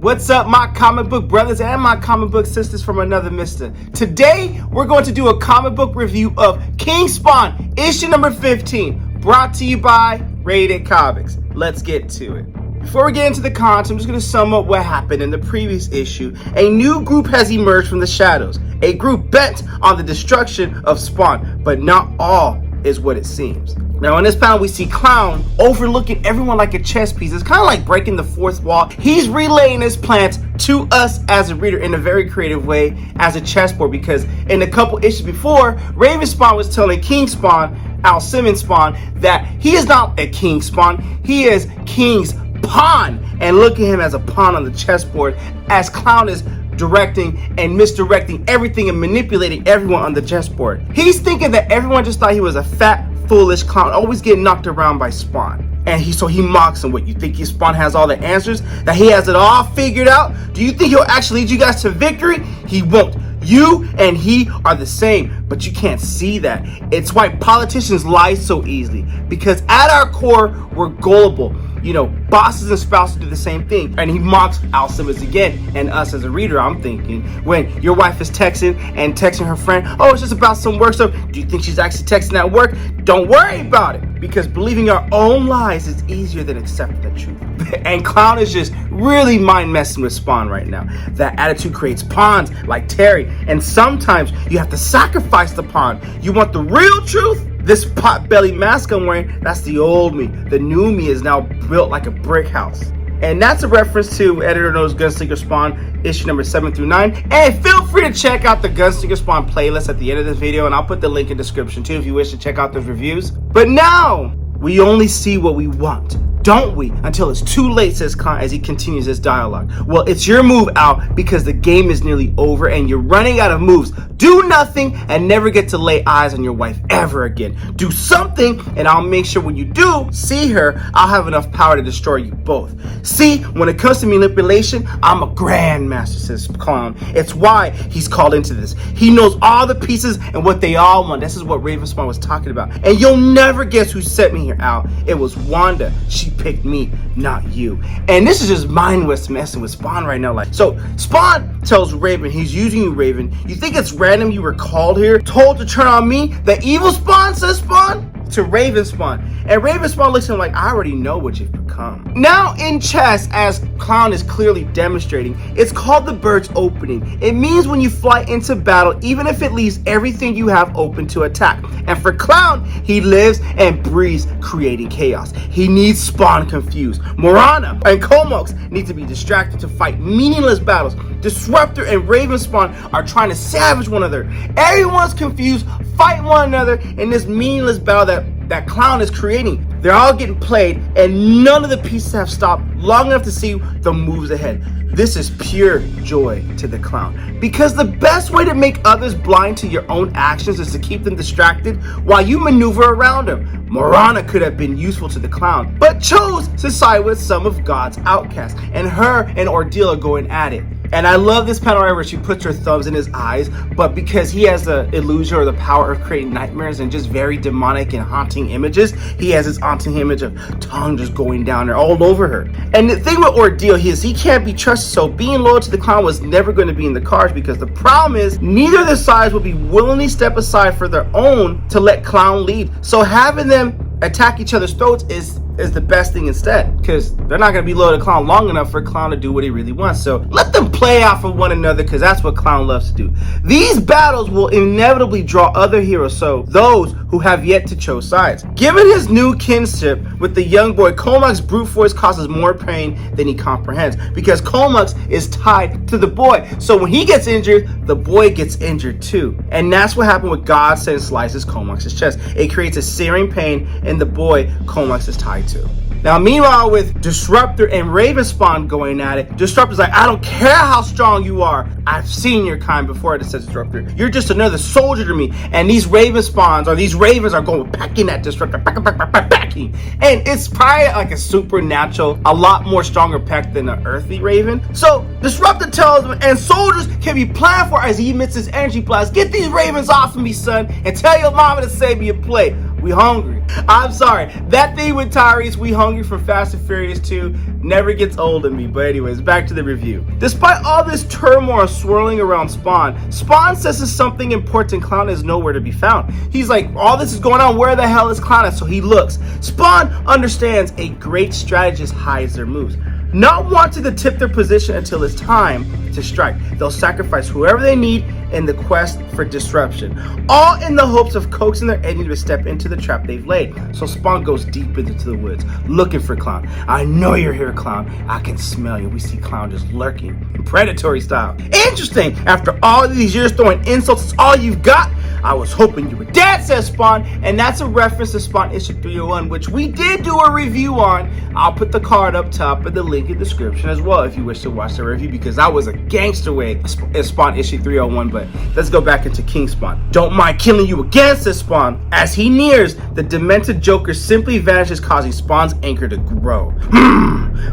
What's up, my comic book brothers and my comic book sisters from another mister? Today, we're going to do a comic book review of King Spawn, issue number 15, brought to you by RatedComics. Let's get to it. Before we get into the content, I'm just going to sum up what happened in the previous issue. A new group has emerged from the shadows, a group bent on the destruction of Spawn, but not all is what it seems. Now in this panel we see Clown overlooking everyone like a chess piece. It's kind of like breaking the fourth wall. He's relaying his plans to us as a reader in a very creative way as a chessboard, because in a couple issues before, Raven Spawn was telling King Spawn, Al Simmons Spawn, that he is not a King Spawn, he is King's pawn, and look at him as a pawn on the chessboard as Clown is directing and misdirecting everything and manipulating everyone on the chessboard. He's thinking that everyone just thought he was a fat, foolish clown, always getting knocked around by Spawn. And he mocks him. What, you think Spawn has all the answers? That he has it all figured out? Do you think he'll actually lead you guys to victory? He won't. You and he are the same, but you can't see that. It's why politicians lie so easily, because at our core, we're gullible. You know, bosses and spouses do the same thing. And he mocks Al Simmons again, and us as a reader, I'm thinking, when your wife is texting her friend, oh, it's just about some work stuff. Do you think she's actually texting at work? Don't worry about it, because believing our own lies is easier than accepting the truth. And Clown is just really mind messing with Spawn right now. That attitude creates pawns like Terry, and sometimes you have to sacrifice the pawn. You want the real truth? This pot-belly mask I'm wearing, that's the old me. The new me is now built like a brick house. And that's a reference to Editor Knows Gunslinger Spawn, issue number 7 through 9. And feel free to check out the Gunslinger Spawn playlist at the end of this video, and I'll put the link in the description too if you wish to check out those reviews. But now, we only see what we want, don't we? Until it's too late, says Clown as he continues his dialogue. Well, it's your move, Al, because the game is nearly over and you're running out of moves. Do nothing and never get to lay eyes on your wife ever again. Do something and I'll make sure when you do see her, I'll have enough power to destroy you both. See, when it comes to manipulation, I'm a grandmaster, says Clown. It's why he's called into this. He knows all the pieces and what they all want. This is what Raven Spawn was talking about. And you'll never guess who sent me here, Al. It was Wanda. She picked me, not you. And this is just mindless messing with Spawn right now. So Spawn tells Raven, he's using you, Raven. You think it's random you were called here, told to turn on me, the evil Spawn, says Spawn to Raven Spawn. And Raven Spawn looks at him like, I already know what you've become. Now in chess, as Clown is clearly demonstrating, it's called the bird's opening. It means when you fly into battle, even if it leaves everything you have open to attack. And for Clown, he lives and breathes creating chaos. He needs Spawn confused. Morana and Comox need to be distracted to fight meaningless battles. Disruptor and Raven Spawn are trying to savage one another. Everyone's confused, fight one another in this meaningless battle that Clown is creating. They're all getting played and none of the pieces have stopped long enough to see the moves ahead. This is pure joy to the Clown, because the best way to make others blind to your own actions is to keep them distracted while you maneuver around them. Morana could have been useful to the Clown, but chose to side with some of God's outcasts, and her and Ordeal are going at it. And I love this panel right where she puts her thumbs in his eyes, but because he has the illusion or the power of creating nightmares and just very demonic and haunting images, he has this haunting image of tongue just going down there all over her. And the thing with Ordeal is he can't be trusted, so being loyal to the Clown was never going to be in the cards, because the problem is neither of the sides will be willingly step aside for their own to let Clown lead. So having them attack each other's throats is the best thing instead, because they're not going to be loyal to Clown long enough for Clown to do what he really wants. So let them play off of one another, because that's what Clown loves to do. These battles will inevitably draw other heroes, so those who have yet to choose sides. Given his new kinship with the young boy, Comox's brute force causes more pain than he comprehends, because Comox is tied to the boy. So when he gets injured, the boy gets injured too. And that's what happened with God Send slices Comox's chest. It creates a searing pain in the boy Comox is tied to. Now, meanwhile, with Disruptor and Raven Spawn going at it, Disruptor's like, I don't care how strong you are. I've seen your kind before, it says Disruptor. You're just another soldier to me. And these Raven Spawns, or these Ravens, are going packing at Disruptor. Packing. And it's probably like a supernatural, a lot more stronger peck than an earthly Raven. So Disruptor tells him, and soldiers can be planned for as he emits his energy blast. Get these Ravens off of me, son, and tell your mama to save me a plate. We hungry. I'm sorry. That thing with Tyrese, we hungry from Fast and Furious 2, never gets old on me. But anyways, back to the review. Despite all this turmoil swirling around Spawn, Spawn senses something important. Clown is nowhere to be found. He's like, all this is going on, where the hell is Clown at? So he looks. Spawn understands a great strategist hides their moves, not wanting to tip their position until it's time to strike. They'll sacrifice whoever they need in the quest for disruption, all in the hopes of coaxing their enemy to step into the trap they've laid. So Spawn goes deep into the woods, looking for Clown. I know you're here, Clown. I can smell you. We see Clown just lurking, predatory style. Interesting. After all these years throwing insults, it's all you've got? I was hoping you were dead, says Spawn, and that's a reference to Spawn issue 301, which we did do a review on. I'll put the card up top and the link in the description as well if you wish to watch the review, because that was a gangster way in Spawn issue 301. But let's go back into King Spawn. Don't mind killing you again, says Spawn. As he nears, the demented Joker simply vanishes, causing Spawn's anger to grow.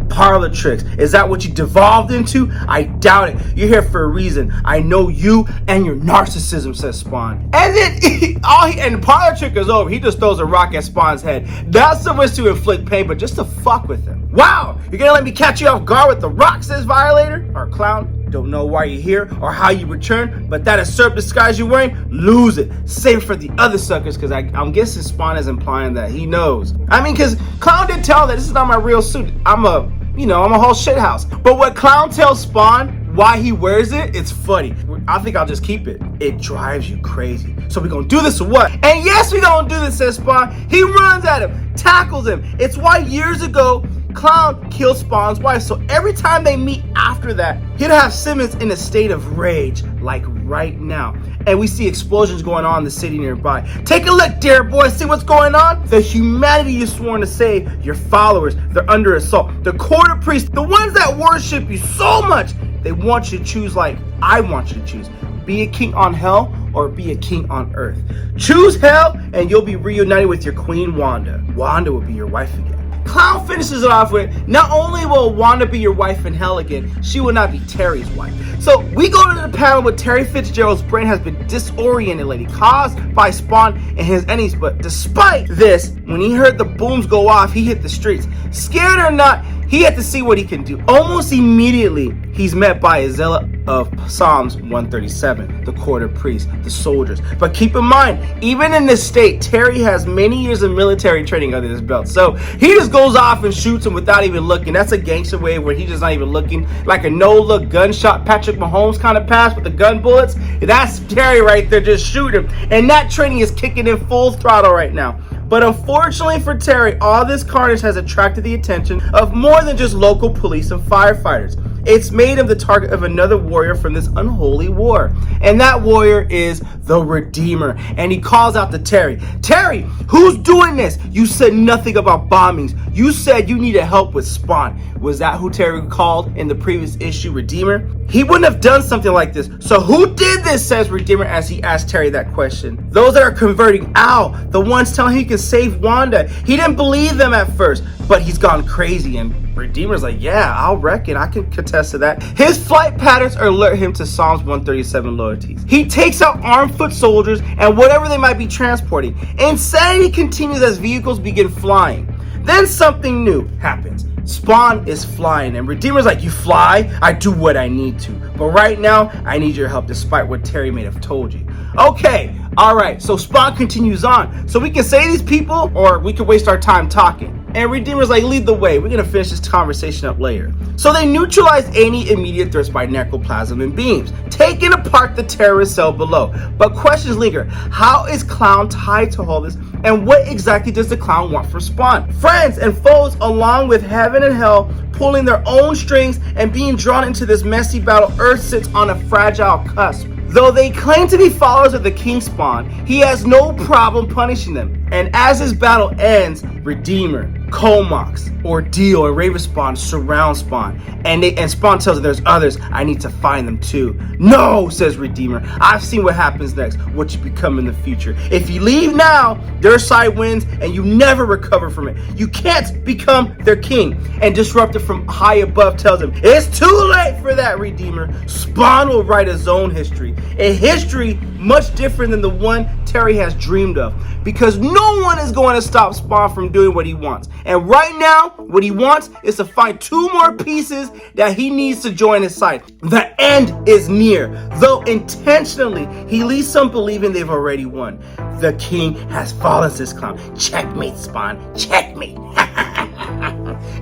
Parlor tricks. Is that what you devolved into? I doubt it. You're here for a reason. I know you and your narcissism, says Spawn. And then and parlor trick is over. He just throws a rock at Spawn's head. Not so much to inflict pain, but just to fuck with him. Wow, you're gonna let me catch you off guard with the rock, says Violator? Or Clown? Don't know why you're here or how you return, but that absurd disguise you're wearing, lose it. Save it for the other suckers, because I'm guessing Spawn is implying that he knows. I mean, because Clown did tell that this is not my real suit. I'm a whole shithouse. But what Clown tells Spawn, why he wears it, it's funny. I think I'll just keep it. It drives you crazy. So we gonna do this or what? And yes, we gonna do this, says Spawn. He runs at him, tackles him. It's why years ago, Clown killed Spawn's wife. So every time they meet after that, he'd have Simmons in a state of rage, like right now. And we see explosions going on in the city nearby. Take a look, dear boy, see what's going on? The humanity you've sworn to save, your followers, they're under assault. The quarter priests, the ones that worship you so much, they want you to choose like I want you to choose. Be a king on hell or be a king on earth. Choose hell and you'll be reunited with your queen, Wanda. Wanda will be your wife again. Clown finishes it off with, not only will Wanda be your wife in hell again, she will not be Terry's wife. So we go to the panel with Terry Fitzgerald's brain has been disoriented lately, caused by Spawn and his enemies. But despite this, when he heard the booms go off, he hit the streets. Scared or not, he had to see what he can do. Almost immediately, he's met by a zealot of Psalms 137, the quarter priest, the soldiers. But keep in mind, even in this state, Terry has many years of military training under his belt. So he just goes off and shoots him without even looking. That's a gangster way where he's just not even looking. Like a no-look gunshot Patrick Mahomes kind of pass with the gun bullets. That's Terry right there, just shooting him. And that training is kicking in full throttle right now. But unfortunately for Terry, all this carnage has attracted the attention of more than just local police and firefighters. It's made him the target of another warrior from this unholy war. And that warrior is the Redeemer. And he calls out to Terry, Terry, who's doing this? You said nothing about bombings. You said you needed help with Spawn. Was that who Terry called in the previous issue Redeemer? He wouldn't have done something like this. So who did this, says Redeemer as he asked Terry that question. Those that are converting, the ones telling him he can save Wanda. He didn't believe them at first, but he's gone crazy. And Redeemer's like, yeah, I'll reckon. I can contest to that. His flight patterns alert him to Psalms 137 loyalties. He takes out armed foot soldiers and whatever they might be transporting. Insanity continues as vehicles begin flying. Then something new happens. Spawn is flying and Redeemer's like, you fly? I do what I need to. But right now, I need your help despite what Terry may have told you. Okay, alright, so Spawn continues on. So we can say these people or we can waste our time talking. And Redeemer's like, lead the way. We're going to finish this conversation up later. So they neutralize any immediate threats by necroplasm and beams, taking apart the terrorist cell below. But questions linger. How is Clown tied to all this? And what exactly does the Clown want from Spawn? Friends and foes, along with heaven and hell, pulling their own strings and being drawn into this messy battle, Earth sits on a fragile cusp. Though they claim to be followers of the King Spawn, he has no problem punishing them. And as his battle ends, Redeemer Comox, Ordeal, and Raven Spawn surround Spawn, and Spawn tells her there's others. I need to find them too. No, says Redeemer. I've seen what happens next, what you become in the future. If you leave now, their side wins, and you never recover from it. You can't become their king. And Disruptor from high above tells him, it's too late for that, Redeemer. Spawn will write his own history, a history much different than the one Terry has dreamed of, because no one is going to stop Spawn from doing what he wants. And right now, what he wants is to find 2 more pieces that he needs to join his side. The end is near, though intentionally he leaves some believing they've already won. The king has fallen, says Clown. Checkmate, Spawn, checkmate.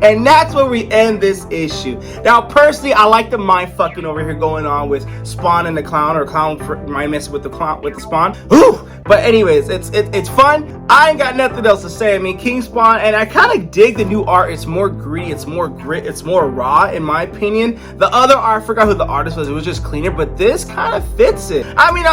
And that's where we end this issue. Now, personally, I like the mind fucking over here going on with Spawn and the Clown, or Clown mind messing with the Clown with the Spawn. Whew. But anyways, it's fun. I ain't got nothing else to say. I mean, King Spawn, and I kind of dig the new art. It's more gritty, it's more grit, it's more raw, in my opinion. The other art, I forgot who the artist was. It was just cleaner, but this kind of fits it. I mean,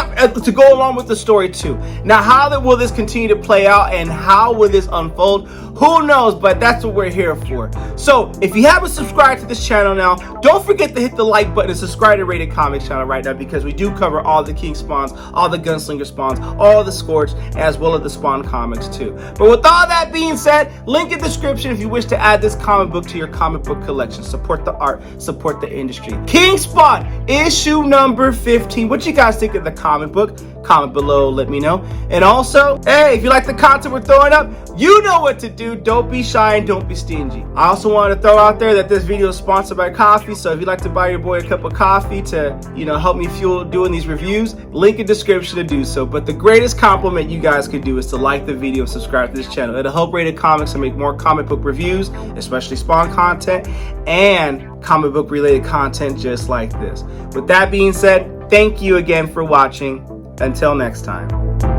to go along with the story too. Now, how will this continue to play out, and how will this unfold? Who knows? But that's what we're here for. So, if you haven't subscribed to this channel now, don't forget to hit the like button and subscribe to Rated Comics channel right now, because we do cover all the King Spawns, all the Gunslinger Spawns, all the Scorch, as well as the Spawn comics too. But with all that being said, link in the description if you wish to add this comic book to your comic book collection. Support the art, support the industry. King Spawn, issue number 15. What you guys think of the comic book? Comment below, let me know. And also, hey, if you like the content we're throwing up, you know what to do. Don't be shy and don't be stingy. I also wanted to throw out there that this video is sponsored by coffee, so if you'd like to buy your boy a cup of coffee to, help me fuel doing these reviews, link in description to do so. But the greatest compliment you guys can do is to like the video and subscribe to this channel. It'll help Rated Comics to make more comic book reviews, especially Spawn content and comic book related content just like this. With that being said, thank you again for watching. Until next time.